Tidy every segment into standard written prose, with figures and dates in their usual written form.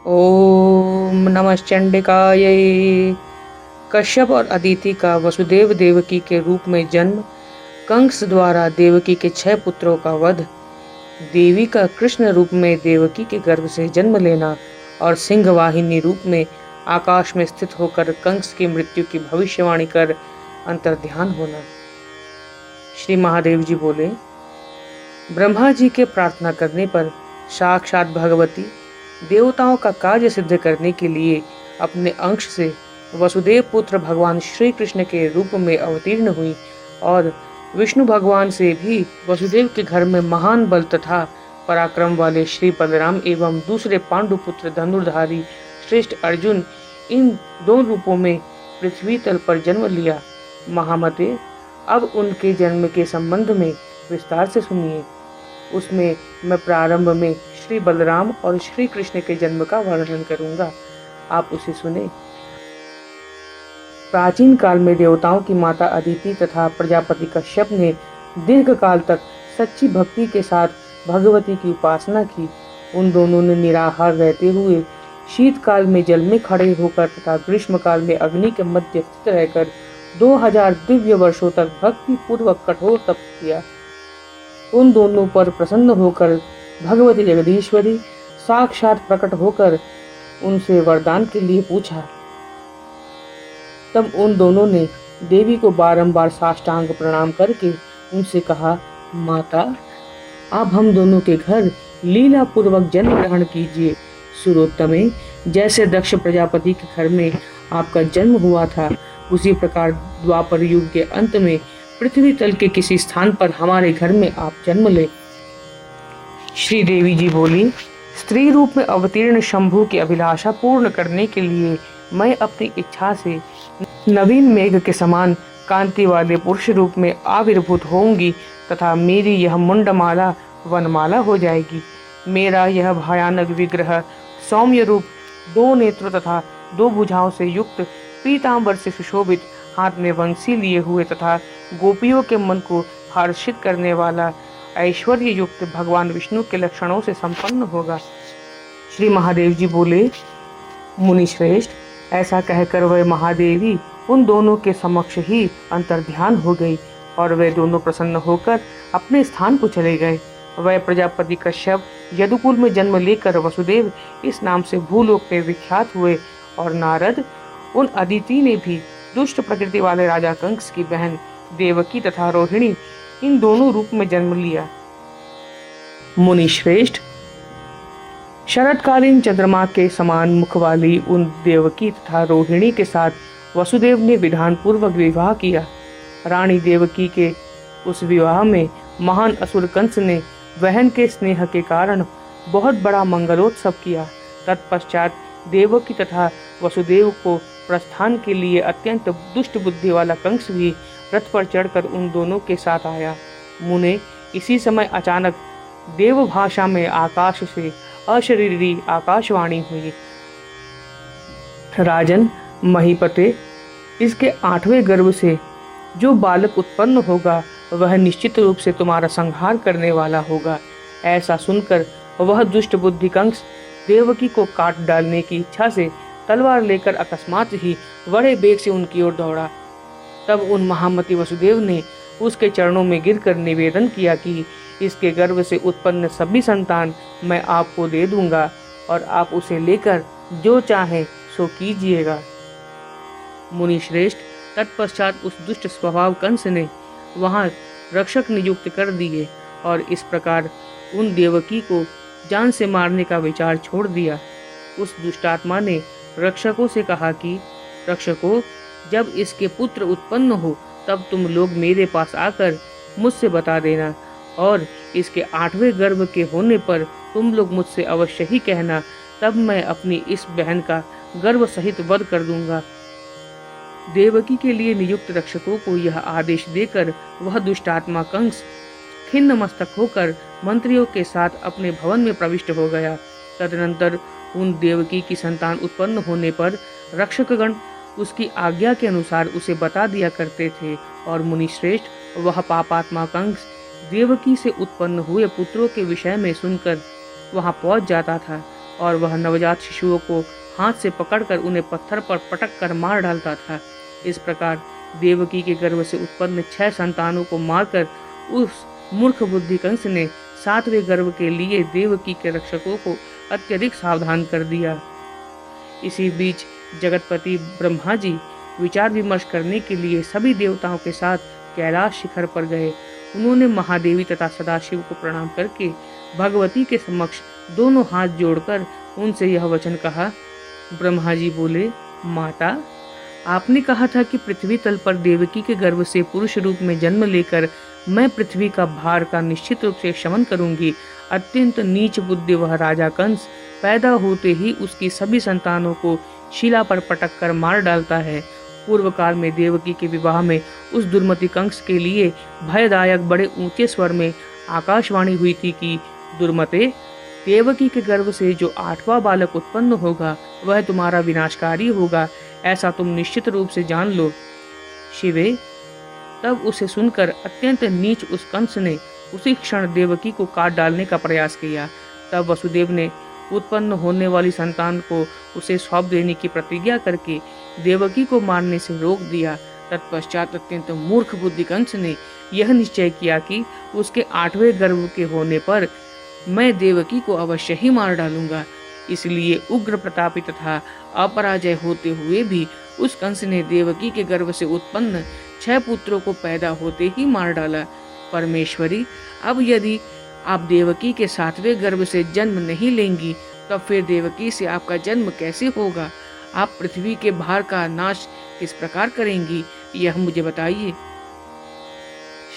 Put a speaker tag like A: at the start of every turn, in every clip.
A: ओम नमः चंडिकायै। कश्यप और अदिति का वसुदेव देवकी के रूप में जन्म, कंस द्वारा देवकी के 6 पुत्रों का वध, देवी का कृष्ण रूप में देवकी के गर्भ से जन्म लेना और सिंहवाहिनी रूप में आकाश में स्थित होकर कंस की मृत्यु की भविष्यवाणी कर अंतर्ध्यान होना। श्री महादेव जी बोले, ब्रह्मा जी के प्रार्थना करने पर साक्षात भगवती देवताओं का कार्य सिद्ध करने के लिए अपने अंश से वसुदेव पुत्र भगवान श्री कृष्ण के रूप में अवतीर्ण हुई और विष्णु भगवान से भी वसुदेव के घर में महान बल तथा पराक्रम वाले श्री बलराम एवं दूसरे पांडु पुत्र धनुर्धारी श्रेष्ठ अर्जुन, इन 2 रूपों में पृथ्वी तल पर जन्म लिया। महामते, अब उनके जन्म के संबंध में विस्तार से सुनिए। उसमें मैं प्रारंभ में श्री बलराम और श्री कृष्ण के जन्म का वर्णन करूंगा, आप उसे सुने। प्राचीन काल में देवताओं की माता अदिति तथा प्रजापति कश्यप ने दीर्घ काल तक सच्ची भक्ति के साथ भगवती की उपासना की। उन दोनों ने निराहार रहते हुए शीतकाल में जल में खड़े होकर तथा ग्रीष्म काल में अग्नि के मध्य स्थित रहकर 2000 दिव्य वर्षों तक भक्ति पूर्वक कठोर तप किया। उन दोनों पर प्रसन्न होकर भगवती जगदीश्वरी साक्षात प्रकट होकर उनसे वरदान के लिए पूछा। तब उन दोनों ने देवी को बारंबार साष्टांग प्रणाम करके उनसे कहा, माता, आप हम दोनों के घर लीला पूर्वक जन्म ग्रहण कीजिए। सुरोत्तमे, जैसे दक्ष प्रजापति के घर में आपका जन्म हुआ था, उसी प्रकार द्वापर युग के अंत में पृथ्वी तल के किसी स्थान पर हमारे घर में आप जन्म ले। श्री देवी जी बोली, स्त्री रूप में अवतीर्ण शंभु की अभिलाषा पूर्ण करने के लिए मैं अपनी इच्छा से नवीन मेघ के समान कांति वाले पुरुष रूप में आविर्भूत होंगी तथा मेरी यह मुंडमाला वनमाला हो जाएगी। मेरा यह भयानक विग्रह सौम्य रूप, 2 नेत्रों तथा 2 भुजाओं से युक्त, पीतांबर से सुशोभित, हाथ में वंशी लिए हुए तथा गोपियों के मन को हर्षित करने वाला ऐश्वर्य युक्त भगवान विष्णु के लक्षणों से संपन्न होगा। श्री महादेव जी बोले, मुनि श्रेष्ठ, ऐसा कहकर वह महादेवी उन दोनों के समक्ष ही अंतर्ध्यान हो गई और वे दोनों प्रसन्न होकर अपने स्थान को चले गए। वह प्रजापति कश्यप यदुकुल में जन्म लेकर वसुदेव इस नाम से भूलोक में विख्यात हुए और नारद, उन अदिति ने भी दुष्ट प्रकृति वाले राजा कंस की बहन देवकी तथा रोहिणी, इन दोनों रूप में जन्म लिया। मुनि श्रेष्ठ, शरतकालीन चंद्रमा के समान मुख वाली उन देवकी तथा रोहिणी के साथ वसुदेव ने विधान पूर्वक विवाह किया। रानी देवकी के उस विवाह में महान असुर कंस ने बहन के स्नेह के कारण बहुत बड़ा मंगलोत्सव किया। तत्पश्चात देवकी तथा वसुदेव को प्रस्थान के लिए अत्यंत दुष्ट बुद्धि वाला कंस भी रथ पर चढ़कर उन दोनों के साथ आया। मुने, इसी समय अचानक देव भाषा में आकाश से अशरीरी आकाशवाणी हुई। राजन महीपते, इसके 8वें गर्भ से जो बालक उत्पन्न होगा वह निश्चित रूप से तुम्हारा संहार करने वाला होगा। ऐसा सुनकर वह दुष्ट बुद्धि कंस देवकी को काट डालने की इच्छा से तलवार लेकर अकस्मात ही बड़े बेग से उनकी ओर दौड़ा। तब उन महामती वसुदेव ने उसके चरणों में गिरकर निवेदन किया कि इसके गर्भ से उत्पन्न सभी संतान मैं आपको दे दूंगा और आप उसे लेकर जो चाहें सो कीजिएगा। मुनि श्रेष्ठ, तत्पश्चात उस दुष्ट स्वभाव कंस ने वहां रक्षक नियुक्त कर दिए और इस प्रकार उन देवकी को जान से मारने का विचार छोड़ दिया। उस दुष्टात्मा ने रक्षकों से कहा कि रक्षकों, जब इसके पुत्र उत्पन्न हो तब तुम लोग मेरे पास आकर मुझसे बता देना और इसके 8वें गर्भ के होने पर तुम लोग मुझसे अवश्य ही कहना, तब मैं अपनी इस बहन का गर्भ सहित वध कर दूंगा। देवकी के लिए नियुक्त रक्षकों को यह आदेश देकर वह दुष्टात्मा कंस खिन्न मस्तक होकर मंत्रियों के साथ अपने भवन में प्रविष्ट हो गया। तदनंतर उन देवकी की संतान उत्पन्न होने पर रक्षकगण उसकी आज्ञा के अनुसार उसे बता दिया करते थे और मुनि श्रेष्ठ, वह पापात्मा कंस देवकी से उत्पन्न हुए पुत्रों के विषय में सुनकर वहां पहुंच जाता था और वह नवजात शिशुओं को हाथ से पकड़कर उन्हें पत्थर पर पटक कर मार डालता था। इस प्रकार देवकी के गर्भ से उत्पन्न 6 संतानों को मारकर उस मूर्ख बुद्धि कंस ने 7वें गर्भ के लिए देवकी के रक्षकों को अत्यधिक सावधान कर दिया। इसी बीच जगतपति ब्रह्मा जी विचार विमर्श करने के लिए सभी देवताओं के साथ कैलाश शिखर पर गए। उन्होंने महादेवी तथा सदाशिव को प्रणाम करके भगवती के समक्ष दोनों हाथ जोड़कर उनसे यह वचन कहा। ब्रह्मा जी बोले, माता, आपने कहा था कि पृथ्वी तल पर देवकी के गर्भ से पुरुष रूप में जन्म लेकर मैं पृथ्वी का भार का निश्चित रूप से शमन करूंगी। अत्यंत नीच बुद्धि वह राजा कंस पैदा होते ही उसकी सभी संतानों को शिला पर पटक कर मार डालता है। पूर्व काल में देवकी के विवाह में उस दुर्मति कंस के लिए भयदायक बड़े ऊंचे स्वर में आकाशवाणी हुई थी कि दुर्मते, देवकी के गर्भ से जो 8वां बालक उत्पन्न होगा वह तुम्हारा विनाशकारी होगा, ऐसा तुम निश्चित रूप से जान लो। शिवे, तब उसे सुनकर अत्यंत नीच उस कंस ने उसी क्षण देवकी को काट डालने का प्रयास किया। तब वसुदेव ने उत्पन्न होने वाली संतान को उसे सौंप देने की प्रतिज्ञा करके देवकी को मारने से रोक दिया। तत्पश्चात अत्यंत मूर्ख बुद्धि कंस ने यह निश्चय किया कि उसके 8वें गर्भ के होने पर मैं देवकी को अवश्य ही मार डालूंगा। इसलिए उग्र प्रतापी तथा अपराजय होते हुए भी उस कंस ने देवकी के गर्भ से उत्पन्न 6 पुत्रों को पैदा होते ही मार डाला। परमेश्वरी, अब यदि आप देवकी के 7वें गर्भ से जन्म नहीं लेंगी तब फिर देवकी से आपका जन्म कैसे होगा? आप पृथ्वी के भार का नाश किस प्रकार करेंगी, यह मुझे बताइए।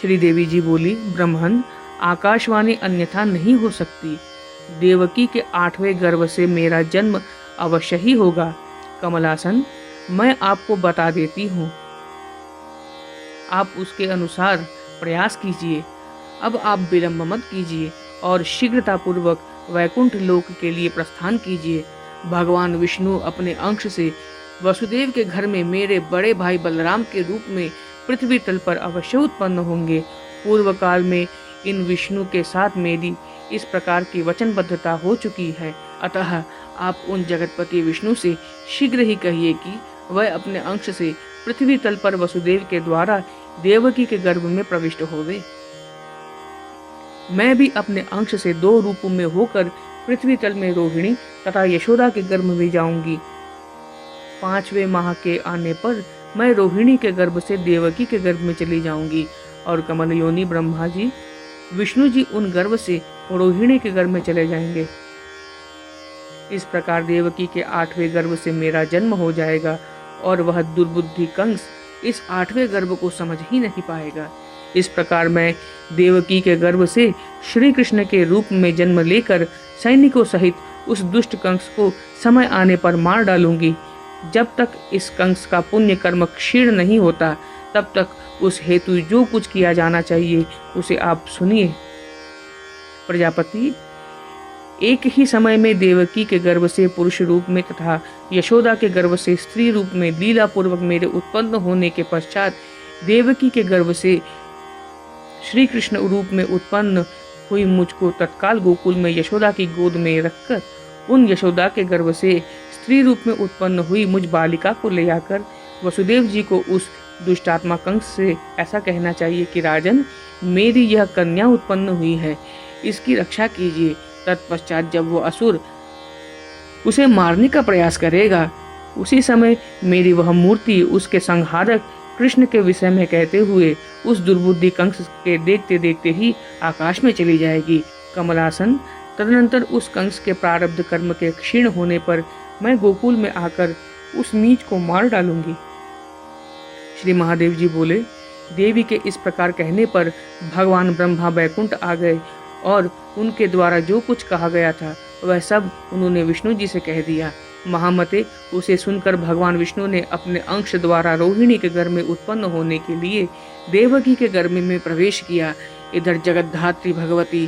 A: श्री देवी जी बोली, ब्रह्मन, आकाशवाणी अन्यथा नहीं हो सकती। देवकी के 8वें गर्भ से मेरा जन्म अवश्य ही होगा। कमलासन, मैं आपको बता देती हूँ, आप उसके अनुसार प्रयास कीजिए। अब आप विलंब मत कीजिए और शीघ्रतापूर्वक वैकुंठ लोक के लिए प्रस्थान कीजिए। भगवान विष्णु अपने अंश से वसुदेव के घर में मेरे बड़े भाई बलराम के रूप में पृथ्वी तल पर अवश्य उत्पन्न होंगे। पूर्व काल में इन विष्णु के साथ मेरी इस प्रकार की वचनबद्धता हो चुकी है। अतः आप उन जगतपति विष्णु से शीघ्र ही कहिए कि वह अपने अंश से पृथ्वी तल पर वसुदेव के द्वारा देवकी के गर्भ में प्रविष्ट होवे। मैं भी अपने अंश से 2 रूपों में होकर पृथ्वी तल में रोहिणी तथा यशोदा के गर्भ में जाऊंगी। 5वें माह के आने पर मैं रोहिणी के गर्भ से देवकी के गर्भ में चली जाऊंगी और कमल योनि ब्रह्मा जी, विष्णु जी उन गर्भ से रोहिणी के गर्भ में चले जाएंगे। इस प्रकार देवकी के 8वें गर्भ से मेरा जन्म हो जाएगा और वह दुर्बुद्धि कंस इस 8वें गर्भ को समझ ही नहीं पाएगा। इस प्रकार मैं देवकी के गर्भ से श्री कृष्ण के रूप में जन्म लेकर सैनिकों सहित उस दुष्ट कंस को समय आने पर मार डालूंगी। जब तक इस कंस का पुण्य कर्म क्षीण नहीं होता तब तक उस हेतु जो कुछ किया जाना चाहिए उसे आप सुनिए। प्रजापति, एक ही समय में देवकी के गर्भ से पुरुष रूप में तथा यशोदा के गर्भ से स्त्री रूप में लीला पूर्वक मेरे उत्पन्न होने के पश्चात देवकी के गर्भ से श्री कृष्ण रूप में उत्पन्न हुई मुझको तत्काल गोकुल में यशोदा की गोद में रखकर उन यशोदा के गर्भ से स्त्री रूप में उत्पन्न हुई मुझ बालिका को ले आकर वसुदेव जी को उस दुष्टात्मा कंस से ऐसा कहना चाहिए कि राजन, मेरी यह कन्या उत्पन्न हुई है, इसकी रक्षा कीजिए। तत्पश्चात जब वो असुर उसे मारने का प्रयास करेगा उसी समय मेरी वह मूर्ति उसके संहारक कृष्ण के विषय में कहते हुए उस दुर्बुद्धि कंस के देखते देखते ही आकाश में चली जाएगी। कमलासन, तदनंतर उस कंस के प्रारब्ध कर्म के क्षीण होने पर मैं गोकुल में आकर उस नीच को मार डालूंगी। श्री महादेव जी बोले, देवी के इस प्रकार कहने पर भगवान ब्रह्मा बैकुंठ आ गए और उनके द्वारा जो कुछ कहा गया था वह सब उन्होंने विष्णु जी से कह दिया। महामते, उसे सुनकर भगवान विष्णु ने अपने अंश द्वारा रोहिणी के गर्भ में उत्पन्न होने के लिए देवकी के गर्भ में प्रवेश किया। इधर जगद्धात्री भगवती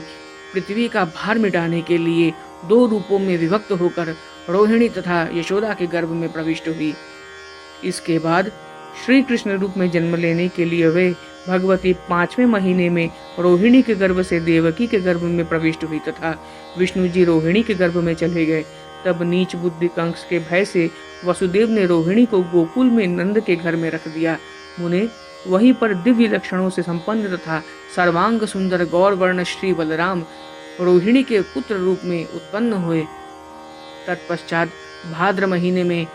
A: पृथ्वी का भार मिटाने के लिए 2 रूपों में विभक्त होकर रोहिणी तथा यशोदा के गर्भ में प्रविष्ट हुई। इसके बाद श्री कृष्ण रूप में जन्म लेने के लिए वे भगवती 5वें महीने में रोहिणी के गर्भ से देवकी के गर्भ में प्रविष्ट हुई तथा विष्णु जी रोहिणी के गर्भ में चले गए। तब नीच बुद्धि कंस के भय से वसुदेव ने रोहिणी को गोकुल में नंद के घर में रख दिया। मुने वहीं पर दिव्य लक्षणों से संपन्न तथा सर्वांग सुंदर गौर वर्ण श्री बलराम रोहिणी के पुत्र रूप में उत्पन्न हुए। तत्पश्चात भाद्र महीने में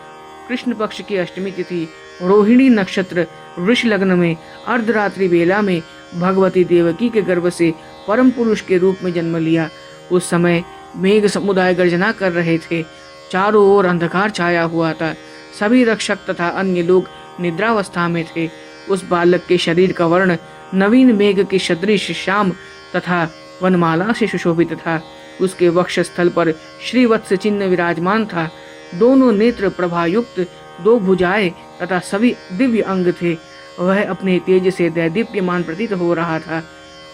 A: कृष्ण पक्ष की अष्टमी तिथि रोहिणी नक्षत्र वृष लग्न में अर्धरात्रि बेला में भगवती देवकी के गर्भ से परम पुरुष के रूप में जन्म लिया। उस समय मेघ समुदाय गर्जना कर रहे थे। चारों ओर अंधकार छाया हुआ था। सभी रक्षक तथा अन्य लोग निद्रावस्था में थे। उस बालक के शरीर का वर्ण नवीन मेघ के सदृश श्याम तथा वनमाला से सुशोभित था। उसके वक्षस्थल पर श्रीवत्स चिन्ह विराजमान था। दोनों नेत्र प्रभायुक्त, 2 भुजाएं तथा सभी दिव्य अंग थे। वह अपने तेज से दैदीप्यमान प्रतीत हो रहा था।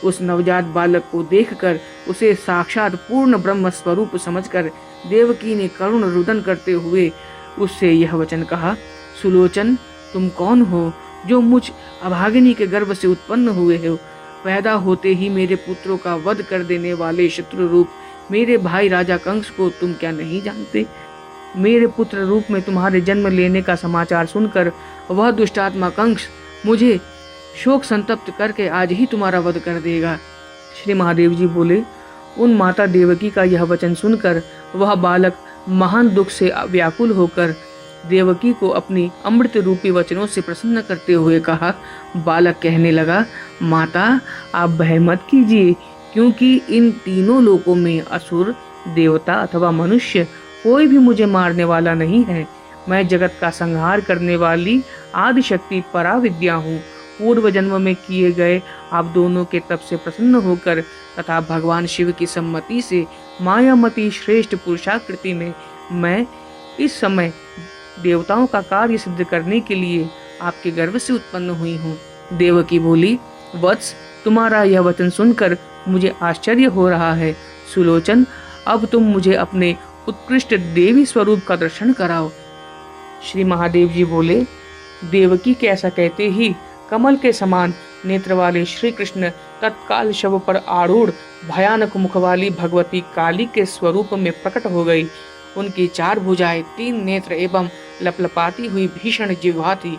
A: उस नवजात बालक को देखकर उसे साक्षात पूर्ण ब्रह्म स्वरूप समझकर देवकी ने करुण रुदन करते हुए उससे यह वचन कहा, सुलोचन, तुम कौन हो जो मुझ अभागिनी के गर्भ से उत्पन्न हुए हो? पैदा होते ही मेरे पुत्रों का वध कर देने वाले शत्रु रूप मेरे भाई राजा कंस को तुम क्या नहीं जानते? मेरे पुत्र रूप में तुम्हारे जन्म लेने का समाचार सुनकर वह दुष्टात्मा कंस मुझे शोक संतप्त करके आज ही तुम्हारा वध कर देगा। श्री महादेव जी बोले, उन माता देवकी का यह वचन सुनकर वह बालक महान दुख से व्याकुल होकर देवकी को अपनी अमृत रूपी वचनों से प्रसन्न करते हुए कहा। बालक कहने लगा, माता, आप भय मत कीजिए, क्योंकि इन तीनों लोकों में असुर, देवता अथवा मनुष्य कोई भी मुझे मारने वाला नहीं है। मैं जगत का संहार करने वाली आदि शक्ति पराविद्या हूँ। पूर्व जन्म में किए गए आप दोनों के तप से प्रसन्न होकर तथा भगवान शिव की सम्मति से मायामती श्रेष्ठ पुरुषाकृति में मैं इस समय देवताओं का कार्य सिद्ध करने के लिए आपके गर्भ से उत्पन्न हुई हूँ। देवकी बोली, वत्स, तुम्हारा यह वचन सुनकर मुझे आश्चर्य हो रहा है। सुलोचन, अब तुम मुझे अपने उत्कृष्ट देवी स्वरूप का दर्शन कराओ। श्री महादेव जी बोले, देवकी के ऐसा कहते ही कमल के समान नेत्र वाले श्री कृष्ण तत्काल शव पर आरूढ़ भयानक मुख वाली भगवती काली के स्वरूप में प्रकट हो गई। उनकी 4 भुजाएं, 3 नेत्र एवं लपलपाती हुई भीषण जिह्वा थी।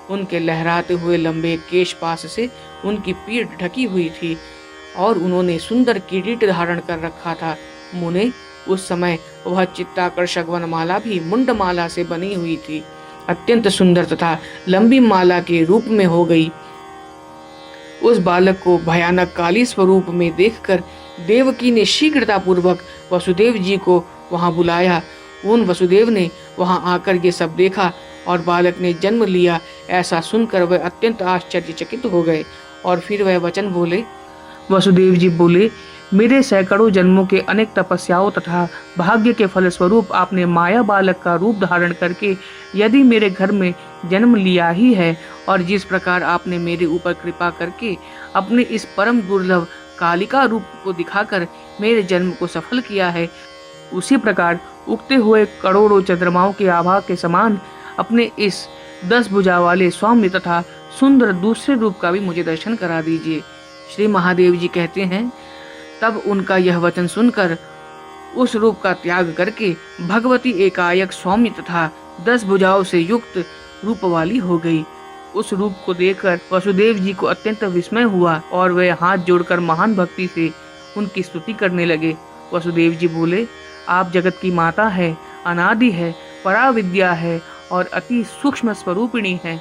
A: उनके लहराते हुए लंबे केश पास से उनकी पीठ ढकी हुई थी और उन्होंने सुंदर किरीट धारण कर रखा था। मुने, उस समय वह चित्ताकर्षक वनमाला भी मुंडमाला से बनी हुई थी। अत्यंत सुंदर तथा लंबी माला के रूप में हो गई। उस बालक को भयानक काली स्वरूप में देखकर देवकी ने शीघ्रता पूर्वक वसुदेव जी को वहां बुलाया। उन वसुदेव ने वहां आकर ये सब देखा और बालक ने जन्म लिया ऐसा सुनकर वह अत्यंत आश्चर्यचकित हो गए और फिर वह वचन बोले। वसुदेव जी बोले, मेरे सैकड़ों जन्मों के अनेक तपस्याओं तथा भाग्य के फलस्वरूप आपने माया बालक का रूप धारण करके यदि मेरे घर में जन्म लिया ही है और जिस प्रकार आपने मेरे ऊपर कृपा करके अपने इस परम दुर्लभ कालिका रूप को दिखाकर मेरे जन्म को सफल किया है, उसी प्रकार उगते हुए करोड़ों चंद्रमाओं के आभा के समान अपने इस 10 भुजा वाले सौम्य तथा सुंदर दूसरे रूप का भी मुझे दर्शन करा दीजिए। श्री महादेव जी कहते हैं, तब उनका यह वचन सुनकर उस रूप का त्याग करके भगवती एकाएक सौम्य तथा 10 भुजाओं से युक्त रूप वाली हो गई। उस रूप को देखकर वसुदेव जी को अत्यंत विस्मय हुआ और वे हाथ जोड़कर महान भक्ति से उनकी स्तुति करने लगे। वसुदेव जी बोले, आप जगत की माता है, अनादि है, पराविद्या है और अति सूक्ष्म स्वरूपिणी है।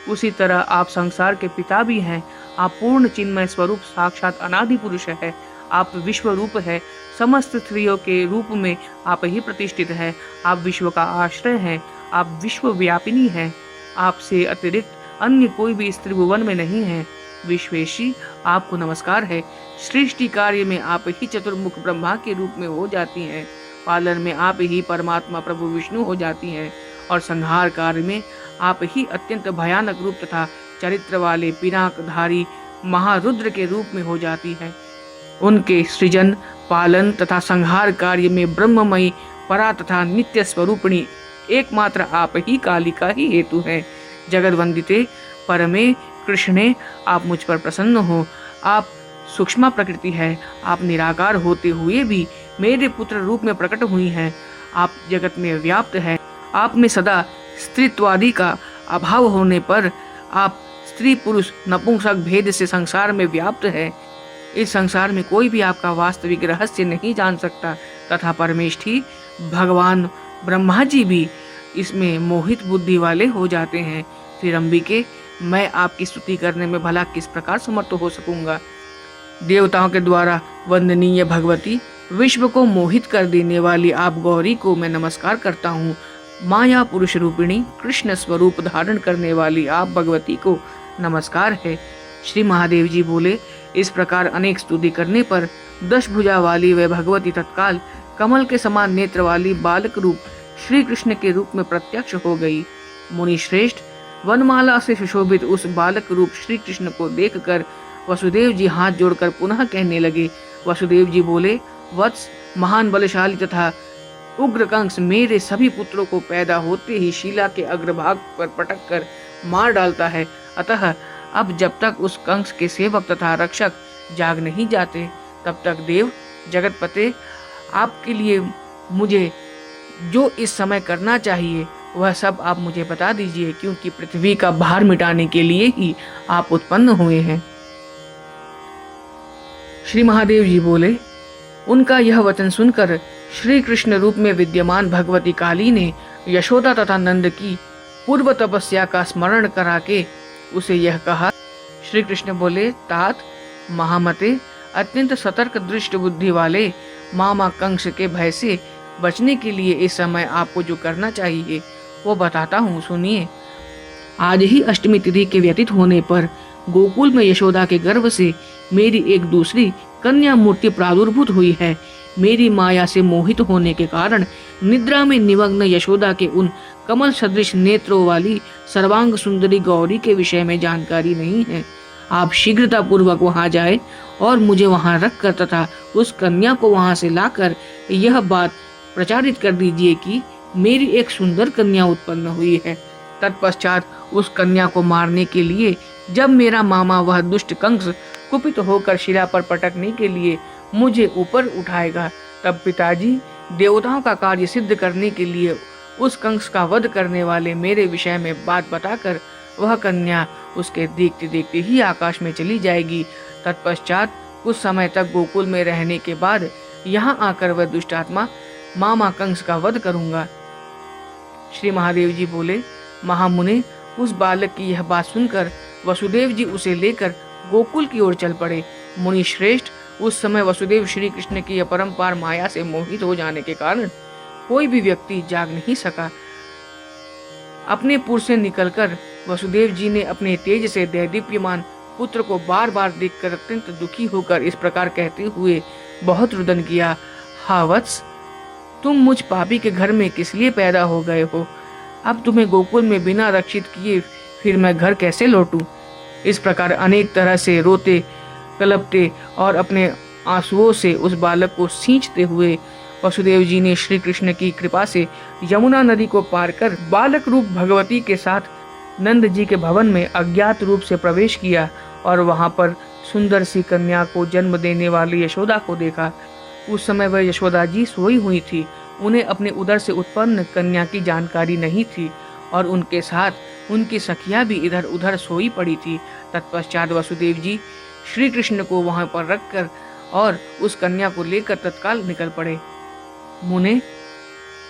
A: उसी तरह आप संसार के पिता भी हैं। आप पूर्ण चिन्मय स्वरूप साक्षात अनादि पुरुष है। आप विश्व रूप है। समस्त स्त्रियों के रूप में आप ही प्रतिष्ठित है। आप विश्व का आश्रय हैं। आप विश्व व्यापिनी हैं। आपसे अतिरिक्त अन्य कोई भी इस त्रिभुवन में नहीं है। विश्वेशी, आपको नमस्कार है। सृष्टि कार्य में आप ही चतुर्मुख ब्रह्मा के रूप में हो जाती हैं। पालन में आप ही परमात्मा प्रभु विष्णु हो जाती हैं और संहार कार्य में आप ही अत्यंत भयानक रूप तथा चरित्र वाले पिनाकधारी महारुद्र के रूप में हो जाती है। उनके सृजन, पालन तथा संहार कार्य में ब्रह्ममयी परा तथा नित्य स्वरूपिणी एकमात्र आप ही कालिका ही हेतु है। जगत वंदिते परमे कृष्णे, आप मुझ पर प्रसन्न हो। आप सूक्ष्म प्रकृति है, आप निराकार होते हुए भी मेरे पुत्र रूप में प्रकट हुई हैं। आप जगत में व्याप्त है। आप में सदा स्त्रीत्वादि का अभाव होने पर आप स्त्री पुरुष नपुंसक भेद से संसार में व्याप्त है। इस संसार में कोई भी आपका वास्तविक रहस्य नहीं जान सकता तथा परमेष्ठी भगवान ब्रह्मा जी भी इसमें मोहित बुद्धि वाले हो जाते हैं। फिर अंबिके, मैं आपकी स्तुति करने में भला किस प्रकार समर्थ हो सकूंगा। देवताओं के द्वारा वंदनीय भगवती, विश्व को मोहित कर देने वाली आप गौरी को मैं नमस्कार करता हूँ। माया पुरुष रूपिणी कृष्ण स्वरूप धारण करने वाली आप भगवती को नमस्कार है। श्री महादेव जी बोले, इस प्रकार अनेक स्तुति करने पर 10 भुजा वाली वह भगवती तत्काल कमल के समान नेत्र वाली बालक रूप श्री कृष्ण के रूप में प्रत्यक्ष हो गई। मुनि श्रेष्ठ, वनमाला से सुशोभित उस बालक रूप श्री कृष्ण को देखकर वसुदेव जी हाथ जोड़कर पुनः कहने लगे। वसुदेव जी बोले, वत्स, महान बलशाली तथा उग्र कंस मेरे सभी पुत्रों को पैदा होते ही शिला के अग्रभाग पर पटक कर मार डालता है। अतः अब जब तक उस कंस के सेवक तथा रक्षक जाग नहीं जाते, तब तक देव जगतपते आपके लिए मुझे जो इस समय करना चाहिए वह सब आप मुझे बता दीजिए, क्योंकि पृथ्वी का भार मिटाने के लिए ही आप उत्पन्न हुए हैं। श्री महादेव जी बोले, उनका यह वचन सुनकर श्री कृष्ण रूप में विद्यमान भगवती काली ने यशोदा तथा नंद की पूर्व तपस्या का स्मरण करा के उसे यह कहा। श्री कृष्ण बोले, तात महामते, अत्यंत सतर्क दृष्ट बुद्धि वाले मामा कंस के भय से बचने के लिए इस समय आपको जो करना चाहिए वो बताता हूँ, सुनिए। आज ही अष्टमी तिथि के व्यतीत होने पर गोकुल में यशोदा के गर्भ से मेरी एक दूसरी कन्या मूर्ति प्रादुर्भूत हुई है। मेरी माया से मोहित होने के कारण निद्रा में निमग्न यशोदा के उन कमल सदृश नेत्रों वाली सर्वांग सुंदरी गौरी के विषय में जानकारी नहीं है। आप शीघ्रता पूर्वक वहां जाए और मुझे वहां रखकर तथा उस कन्या को वहां से लाकर यह बात प्रचारित कर दीजिए कि मेरी एक सुंदर कन्या उत्पन्न हुई है। तत्पश्चात उस कन्या को मारने के लिए जब मेरा मामा वह दुष्ट कंस कुपित होकर शिला पर पटकने के लिए मुझे ऊपर उठाएगा, तब पिताजी देवताओं का कार्य सिद्ध करने के लिए उस कंस का वध करने वाले मेरे विषय में बात बताकर वह कन्या उसके देखते देखते ही आकाश में चली जाएगी। तत्पश्चात कुछ समय तक गोकुल में रहने के बाद यहाँ आकर वह दुष्ट आत्मा मामा कंस का वध करूंगा। श्री महादेव जी बोले, महामुने, उस बालक की यह बात सुनकर वसुदेव जी उसे लेकर गोकुल की ओर चल पड़े। मुनि श्रेष्ठ, उस समय वसुदेव श्री कृष्ण की अपरंपार माया से मोहित हो जाने के कारण कोई भी व्यक्ति जाग नहीं सका। अपने पुर से निकलकर वसुदेव जी ने अपने तेज से दैदीप्यमान पुत्र को बार बार देखकर अत्यंत दुखी होकर इस प्रकार कहते हुए बहुत रुदन किया, हा वत्स, तुम मुझ पापी के घर में किस लिए पैदा हो गए हो? अब तुम्हें गोकुल में बिना रक्षित किए फिर मैं घर कैसे लौटूं? इस प्रकार अनेक तरह से रोते कलपते और अपने आंसुओं से उस बालक को सींचते हुए वसुदेव जी ने श्री कृष्ण की कृपा से यमुना नदी को पार कर बालक रूप भगवती के साथ नंद जी के भवन में अज्ञात रूप से प्रवेश किया और वहां पर सुंदर सी कन्या को जन्म देने वाली यशोदा को देखा। उस समय वह यशोदा जी सोई हुई थी। उन्हें अपने उदर से उत्पन्न कन्या की जानकारी नहीं थी और उनके साथ उनकी सखियां भी इधर उधर सोई पड़ी थी। तत्पश्चात वसुदेव जी श्री कृष्ण को वहां पर रखकर और उस कन्या को लेकर तत्काल निकल पड़े। मुने,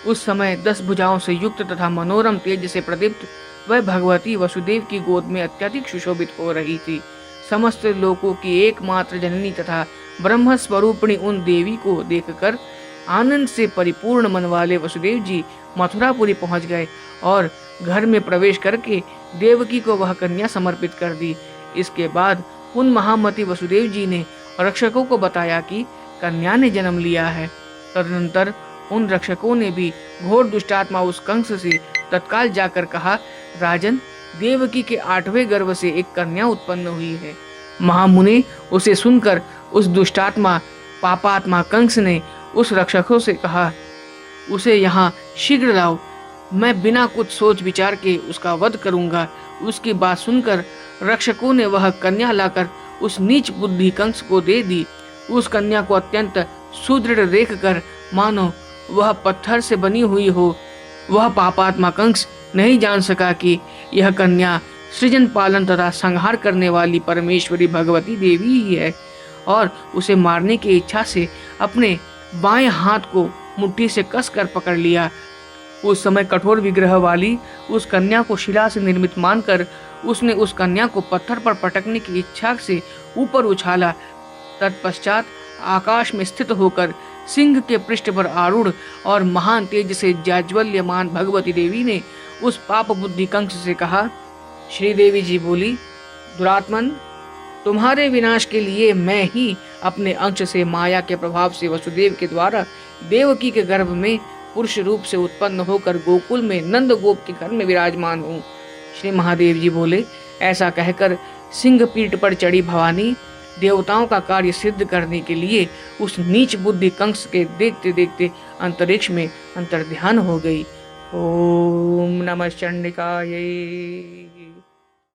A: उस समय 10 भुजाओं से युक्त तथा मनोरम तेज से प्रदीप्त वह भगवती वसुदेव की गोद में अत्यधिक सुशोभित हो रही थी। समस्त लोकों की एकमात्र जननी तथा ब्रह्म स्वरूपिणी उन देवी को देखकर आनंद से परिपूर्ण मन वाले वसुदेव जी मथुरापुरी पहुंच गए और घर में प्रवेश करके देवकी को वह कन्या समर्पित कर दी। इसके बाद उन महामती वसुदेव जी ने रक्षकों को बताया कि कन्या ने जन्म लिया है। तदनंतर उन रक्षकों ने भी घोर दुष्टात्मा उस कंस से तत्काल जाकर कहा, राजन, देवकी के 8वें गर्भ से एक कन्या उत्पन्न हुई है। महामुने, उसे सुनकर उस दुष्टात्मा पापात्मा कंस ने उस रक्षकों से कहा, उसे यहाँ शीघ्र लाओ, मैं बिना कुछ सोच विचार के उसका वध करूंगा। उसकी बात सुनकर रक्षकों ने वह कन्या लाकर उस नीच बुद्धि कंस को दे दी। उस कन्या को अत्यंत सुदृढ़ देखकर मानो वह पत्थर से बनी हुई हो। वह पापात्मा कंस नहीं जान सका कि यह कन्या सृजन पालन तथा संहार करने वाली परमेश्वरी भगवती देवी ही है, और उसे मारने की इच्छा से अपने बाएं हाथ को मुट्ठी से कसकर पकड़ लिया। उस समय कठोर विग्रह वाली उस कन्या को शिला से निर्मित मानकर उसने उस कन्या को पत्थर पर पटकने की इच्छा से ऊपर उछाला। तत्पश्चात आकाश में स्थित होकर सिंह के पृष्ठ पर आरूढ़ और महान तेज से जाज्वल्यमान भगवती देवी ने उस पाप बुद्धि कंस से कहा। श्रीदेवी जी बोली, दुरात्मन, तुम्हारे विनाश के लिए मैं ही अपने अंश से माया के प्रभाव से वसुदेव के द्वारा देवकी के गर्भ में पुरुष रूप से उत्पन्न होकर गोकुल में नंद गोप के घर में विराजमान हूँ। श्री महादेव जी बोले, ऐसा कहकर सिंह पीठ पर चढ़ी भवानी देवताओं का कार्य सिद्ध करने के लिए उस नीच बुद्धि कंस के देखते देखते अंतरिक्ष में अंतर्ध्यान हो गई। ओम नमः चंडिकायै।